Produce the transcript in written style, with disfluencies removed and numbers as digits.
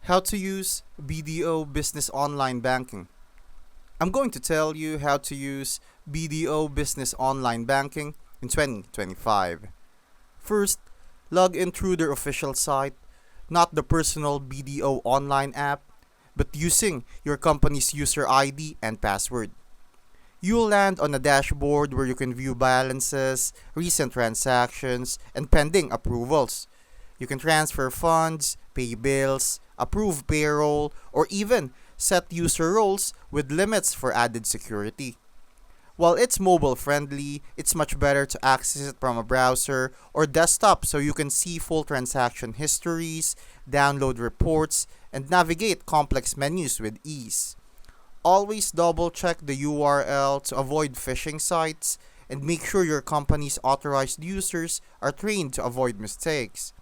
How to use BDO Business Online Banking. I'm going to tell you how to use BDO Business Online Banking in 2025. First, log in through their official site, not the personal BDO online app, but using your company's user ID and password. You'll land on a dashboard where you can view balances, recent transactions, and pending approvals. You can transfer funds, pay bills, approve payroll, or even set user roles with limits for added security. While it's mobile friendly, it's much better to access it from a browser or desktop so you can see full transaction histories, download reports, and navigate complex menus with ease. Always double check the URL to avoid phishing sites and make sure your company's authorized users are trained to avoid mistakes.